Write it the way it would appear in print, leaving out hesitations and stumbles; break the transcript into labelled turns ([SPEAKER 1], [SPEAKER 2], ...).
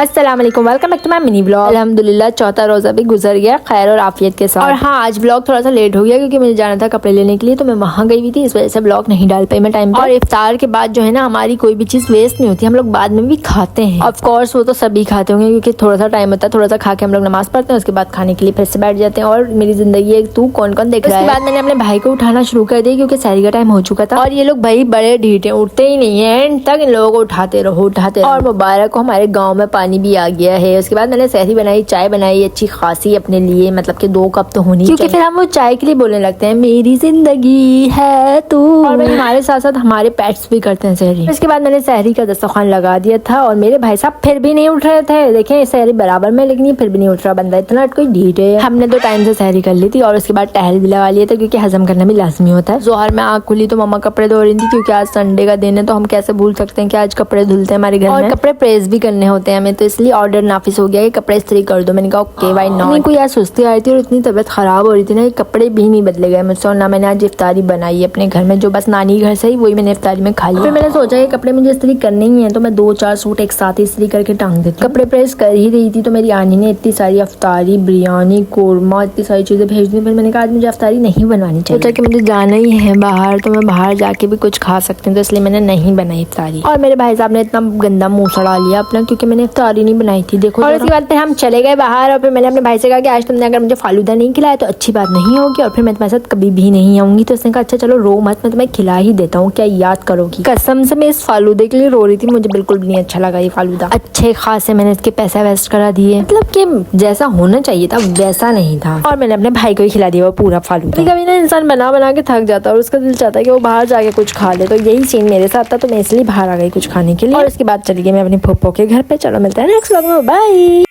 [SPEAKER 1] अस्सलाम वालेकुम, welcome back to my mini blog. अल्हम्दुलिल्लाह चौथा रोजा भी गुजर गया खैर और आफियत के साथ। और हाँ, आज ब्लॉग थोड़ा सा लेट हो गया क्योंकि मुझे जाना था कपड़े लेने के लिए, तो मैं वहाँ गई हुई थी, इस वजह से ब्लॉग नहीं डाल पाई मैं टाइम पर। और इफ्तार के बाद जो है ना, हमारी कोई भी चीज वेस्ट नहीं होती, हम लोग बाद में भी खाते हैं। ऑफ कोर्स वो तो सभी खाते होंगे क्योंकि थोड़ा सा टाइम होता है, थोड़ा सा खा के हम लोग नमाज पढ़ते हैं, उसके बाद खाने के लिए फिर से बैठ जाते हैं। और मेरी जिंदगी है तू कौन कौन देख रहा है। उसके बाद मैंने अपने भाई को उठाना शुरू कर दिया क्योंकि सहरी का टाइम हो चुका था। और ये लोग भाई बड़े ढीठे, उठते ही नहीं है, एंड तक इन लोगों को उठाते रहो। और मुबारक को हमारे गाँव में पानी भी आ गया है। उसके बाद मैंने सहरी बनाई, चाय बनाई अच्छी खासी अपने लिए, मतलब कि 2 कप तो होनी, क्योंकि फिर हम वो चाय के लिए बोलने लगते हैं मेरी जिंदगी है तू। और हमारे साथ साथ हमारे पेट्स भी करते हैं सहरी। इसके बाद मैंने सहरी का दस्तरखान लगा दिया था और मेरे भाई साहब फिर भी नहीं उठ रहे थे। देखें सहरी बराबर में, लेकिन ये फिर भी नहीं उठ रहा बंदा, इतना कोई ढीठ है। हमने तो टाइम से सहरी कर ली थी और उसके बाद टहल भी लगा लिया था क्योंकि हजम करना भी लाजमी होता है। जोहर में आँख खुली तो मम्मा कपड़े धो रही थी क्योंकि आज संडे का दिन है, तो हम कैसे भूल सकते हैं कि आज कपड़े धुलते हैं हमारे घर में। और कपड़े प्रेस भी करने होते हैं हमें, तो इसलिए ऑर्डर नाफिस हो गया कि कपड़े इस्त्री कर दो। मैंने कहा ओके भाई नॉट। नहीं कोई यार सुस्ती आ रही थी और इतनी तबीयत खराब हो रही थी ना, कपड़े भी नहीं बदले गए मुझसे। और ना मैंने आज इफ्तारी बनाई अपने घर में, जो बस नानी घर से ही वही मैंने इफ्तारी में खा लिया। फिर मैंने सोचा कि कपड़े मुझे इस्त्री करने ही है, तो मैं 2-4 सूट एक साथ इस्त्री करके टांग देती। कपड़े प्रेस कर ही रही थी तो मेरी आनी ने इतनी सारी अफ्तारी, बिरयानी, कोरमा, इतनी सारी चीजें भेज दी। फिर मैंने कहा आज मुझे अफ्तारी नहीं बनवानी चाहिए। सोचा कि मुझे जाना ही है बाहर, तो मैं बाहर जाके भी कुछ खा सकती हूँ, तो इसलिए मैंने नहीं बनाई इफ्तारी। और मेरे भाई साहब ने इतना गंदा मुंह सड़ा लिया अपना क्योंकि मैंने इफ्तारी नहीं बनाई थी। देखो, और उसके बाद फिर हम चले गए बाहर और फिर मैंने अपने भाई से कहा कि आज तुमने अगर मुझे फालूदा नहीं खिलाया तो अच्छी बात नहीं होगी और फिर मैं तुम्हारे साथ कभी भी नहीं आऊंगी। तो उसने कहा अच्छा चलो रो मत, मैं तुम्हें खिला ही देता हूँ, क्या याद करोगी। कसम से मैं इस फालूदे के लिए रो रही थी, मुझे बिल्कुल भी नहीं अच्छा लगा ये फालूदा। अच्छे खासे मैंने इसके पैसे वेस्ट करा दिए, मतलब कि जैसा होना चाहिए था वैसा नहीं था। और मैंने अपने भाई को ही खिला दिया वो पूरा फालूदा। कभी ना इंसान बना बना के थक जाता है और उसका दिल चाहता है कि वो बाहर जाके कुछ खा ले, तो यही सीन मेरे साथ था, तो मैं इसलिए बाहर आ गई कुछ खाने के लिए। और उसके बाद चली गई मैं अपनी फूफो के घर पे। चलो मिलते हैं नेक्स्ट व्लॉग में, बाय।